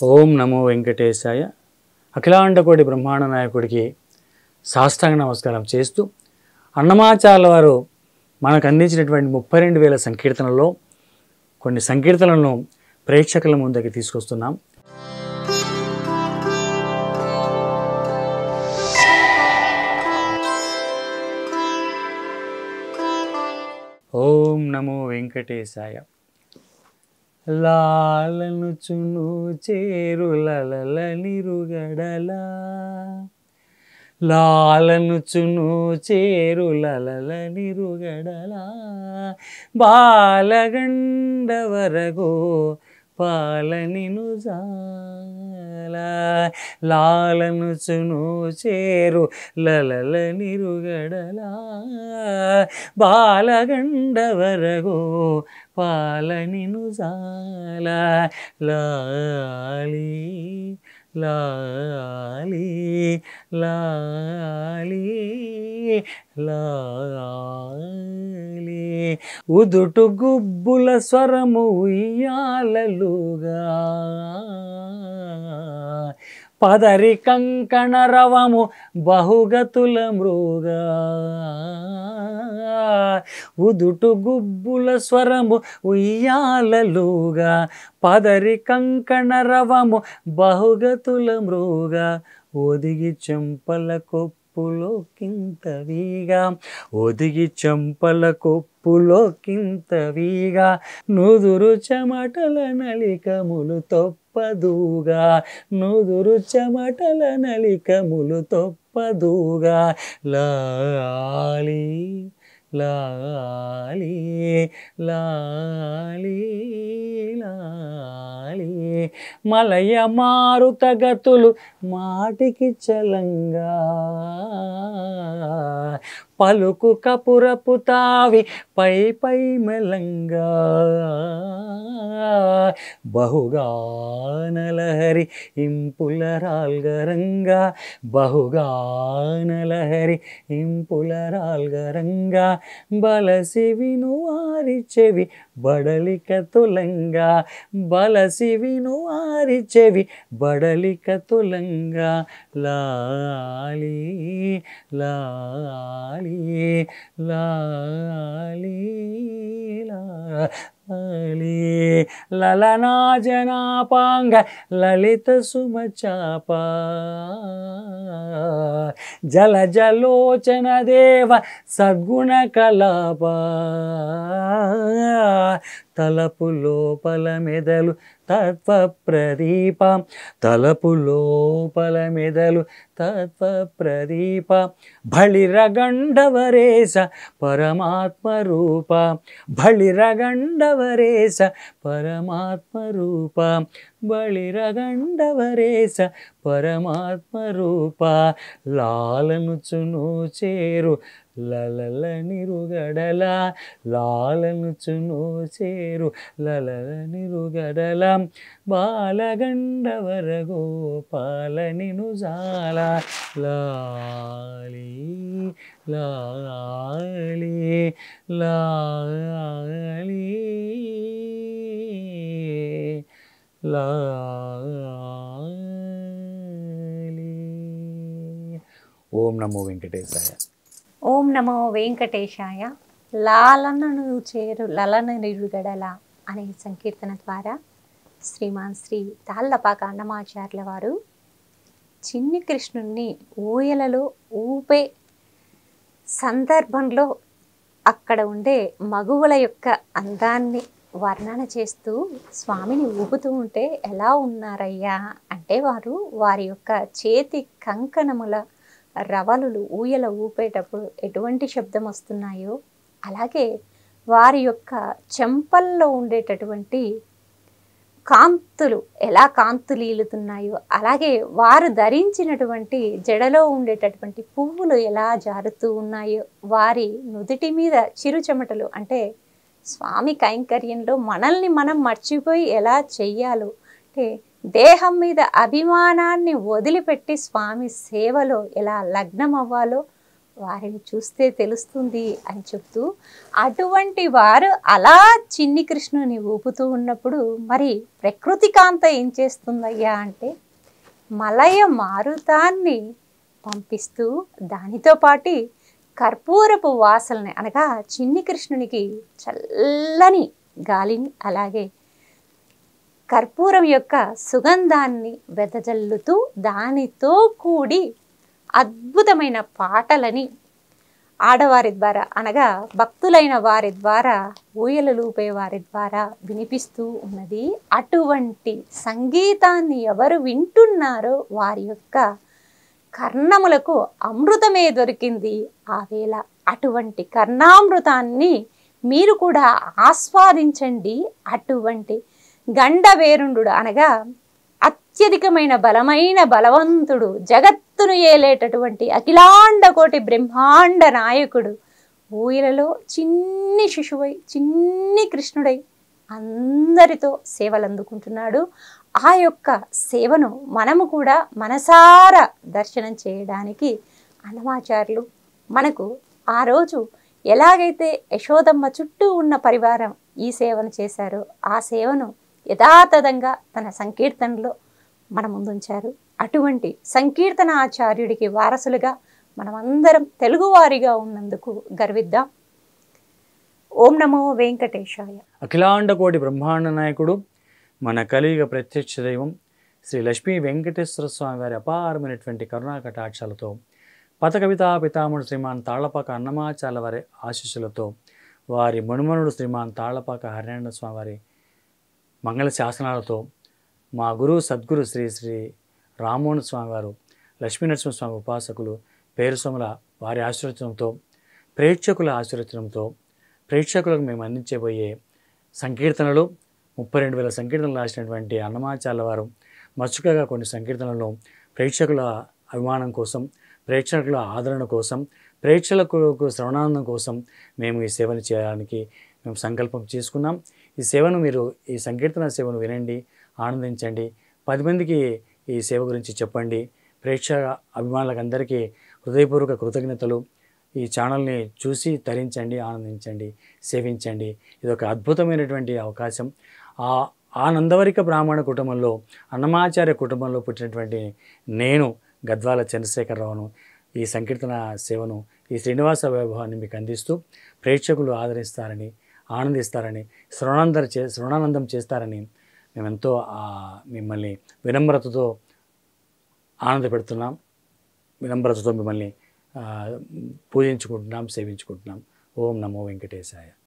ఓం నమో వెంకటేశాయ. అఖిలాండకోటి బ్రహ్మాండ నాయకుడికి సాష్టాంగ నమస్కారం చేస్తూ అన్నమాచార్యుల వారు మనకు అందించినటువంటి 32,000 సంకీర్తనల్లో కొన్ని సంకీర్తనలను ప్రేక్షకుల ముందుకి తీసుకొస్తున్నాం. ఓం నమో వెంకటేశాయ. లాలను చును చేరులల నిరుగడలా, లాలను చును చేరులల నిరుగడలా, బాలగండవరగో పాలనిను జాల, లాలను చును చేరు లలల నిరుగడలా, బాలగండవరగో పాలనిను జాల, లాలి లాలి లాలి లాలి, ఉదుటు గుబ్బుల స్వరము ఉయ్యాలలుగా, పదరి కంకణ రవము బహుగతుల మృగా, ఉదుటు గుబ్బుల స్వరము ఉయ్యాలలుగా, పదరి కంకణ రవము బహుగతుల మృగా, ఒదిగి చెంపల కొప్పులో కింతవిగా, ఒదిగి చెంపల కొప్పులో కింతవిగా, నుదురు చెమటల నలికములు తొప్పదుగా, నుదురు చెమటల నలికములు తొప్పదుగా, లాలి లాలి లాలి లాలి, మలయ మారుత గతులు మాటికి చలంగా, పలుకు కపురపు తావి పై పై మెలంగా, బహుగానలహరి ఇంపుల రాల్గరంగా, బహుగానలహరి ఇంపుల రాల్గరంగా, బలసి వినువారి చెవి బడలిక తొలంగా, బలసి వినువారి చెవి బడలిక తొలంగా, లాలి లాలి లాలి లాలి, లలనా జనాపాంగ లలిత సుమచాప, జల జలోచన దేవ సద్గుణ కలాప, తలపు లోపల మెదలు తత్వ ప్రదీప, తలపు లోపల మెదలు తత్వ ప్రదీప, బళిరగండవరేశ పరమాత్మ రూప, బళిరగండవరేశ పరమాత్మ రూప, బళిరగండవరేశ పరమాత్మ రూప, లాలను చును చేరు లలల నిరుగడల, లాలను చును చేరు లలల నిరుగడల, బాలగండవర గోపాలనిను జాల, లాలి లాలి లాలి లాలి. ఓం నమో వెంకటేశాయ. ఓం నమో వెంకటేశాయ. లాలనను చేరు లలన నిరుగడల అనే సంకీర్తన ద్వారా శ్రీమాన్ శ్రీ తాళ్ళపాక అన్నమాచార్యుల వారు చిన్ని కృష్ణుణ్ణి ఊయలలో ఊపే సందర్భంలో అక్కడ ఉండే మగువుల యొక్క అందాన్ని వర్ణన చేస్తూ స్వామిని ఊపుతూ ఉంటే ఎలా ఉన్నారయ్యా అంటే వారి యొక్క చేతి కంకణముల రవలులు ఊయల ఊపేటప్పుడు ఎటువంటి శబ్దం వస్తున్నాయో, అలాగే వారి యొక్క చెంపల్లో ఉండేటటువంటి కాంతులు ఎలా కాంతులీలుతున్నాయో, అలాగే వారు ధరించినటువంటి జడలో ఉండేటటువంటి పువ్వులు ఎలా జారుతూ ఉన్నాయో, వారి నుదుటి మీద చిరు చెమటలు అంటే స్వామి కైంకర్యంలో మనల్ని మనం మర్చిపోయి ఎలా చెయ్యాలో, అంటే దేహం మీద అభిమానాన్ని వదిలిపెట్టి స్వామి సేవలో ఎలా లగ్నం అవ్వాలో వారిని చూస్తే తెలుస్తుంది అని చెప్తూ, అటువంటి వారు అలా చిన్ని కృష్ణుని ఊపుతూ ఉన్నప్పుడు మరి ప్రకృతి కాంత ఏం చేస్తుందయ్యా అంటే మలయ మారుతాన్ని పంపిస్తూ దానితో పాటు కర్పూరపు వాసనని అనగా చిన్ని కృష్ణునికి చల్లని గాలిని అలాగే కర్పూరం యొక్క సుగంధాన్ని వెదజల్లుతూ దానితో కూడి అద్భుతమైన పాటలని ఆడవారి ద్వారా అనగా భక్తులైన వారి ద్వారా ఊయలలూపే వారి ద్వారా వినిపిస్తూ ఉన్నది. అటువంటి సంగీతాన్ని ఎవరు వింటున్నారో వారి యొక్క కర్ణములకు అమృతమే దొరికింది ఆ వేళ. అటువంటి కర్ణామృతాన్ని మీరు కూడా ఆస్వాదించండి. అటువంటి గండవేరుండు అనగా అత్యధికమైన బలమైన బలవంతుడు, జగత్తును ఏలేటటువంటి అఖిలాండ కోటి బ్రహ్మాండ నాయకుడు ఊయలలో చిన్ని శిశువై చిన్ని కృష్ణుడై అందరితో సేవలు అందుకుంటున్నాడు. ఆ యొక్క సేవను మనము కూడా మనసారా దర్శనం చేయడానికి అన్నమాచార్యులు మనకు ఆ రోజు ఎలాగైతే యశోదమ్మ చుట్టూ ఉన్న పరివారం ఈ సేవను చేశారో ఆ సేవను యథాతథంగా తన సంకీర్తనలో మన ముందుంచారు. అటువంటి సంకీర్తన ఆచార్యుడికి వారసులుగా మనమందరం తెలుగువారిగా ఉన్నందుకు గర్విద్దాం. ఓం నమో వెంకటేశాయ. అఖిలాండ కోటి బ్రహ్మాండ నాయకుడు మన కలియుగ ప్రత్యక్ష దైవం శ్రీ లక్ష్మీ వెంకటేశ్వర స్వామి వారి అపారమైనటువంటి కరుణా కటాక్షాలతో పత కవితా పితామహుడు శ్రీమాన్ తాళ్లపాక అన్నమాచార్య వారి ఆశీస్సులతో వారి మణుమనుడు శ్రీమాన్ తాళ్లపాక హరినారాయణ స్వామి వారి మంగళ శాసనాలతో మా గురువు సద్గురు శ్రీ శ్రీ రామోహన స్వామి వారు లక్ష్మీనరసింహస్వామి ఉపాసకులు పేరు సోముల వారి ఆశీర్వచనంతో ప్రేక్షకుల ఆశీర్వచనంతో ప్రేక్షకులకు మేము అందించబోయే సంకీర్తనలు 32,000 సంకీర్తనలు రాసినటువంటి అన్నమాచార్య వారు మచ్చుకగా కొన్ని సంకీర్తనలను ప్రేక్షకుల అభిమానం కోసం, ప్రేక్షకుల ఆదరణ కోసం, ప్రేక్షకులకు శ్రవణానందం కోసం మేము ఈ సేవను చేయడానికి మేము సంకల్పం చేసుకున్నాం. ఈ సేవను మీరు ఈ సంకీర్తన సేవను వినండి, ఆనందించండి, 10 మందికి ఈ సేవ గురించి చెప్పండి. ప్రేక్షక అభిమానులకు అందరికీ హృదయపూర్వక కృతజ్ఞతలు. ఈ ఛానల్ని చూసి తరించండి, ఆనందించండి, సేవించండి. ఇది ఒక అద్భుతమైనటువంటి అవకాశం. ఆ నందవరిక బ్రాహ్మణ కుటుంబంలో అన్నమాచార్య కుటుంబంలో పుట్టినటువంటి నేను గద్వాల చంద్రశేఖరరావును ఈ సంకీర్తన సేవను ఈ శ్రీనివాస వైభవాన్ని మీకు అందిస్తూ ప్రేక్షకులు ఆదరిస్తారని, ఆనందిస్తారని, శ్రవణానందం చేస్తారని మేమెంతో మిమ్మల్ని వినమ్రతతో ఆనందపెడుతున్నాం. వినమ్రతతో మిమ్మల్ని పూజించుకుంటున్నాం, సేవించుకుంటున్నాం. ఓం నమో వెంకటేశాయ.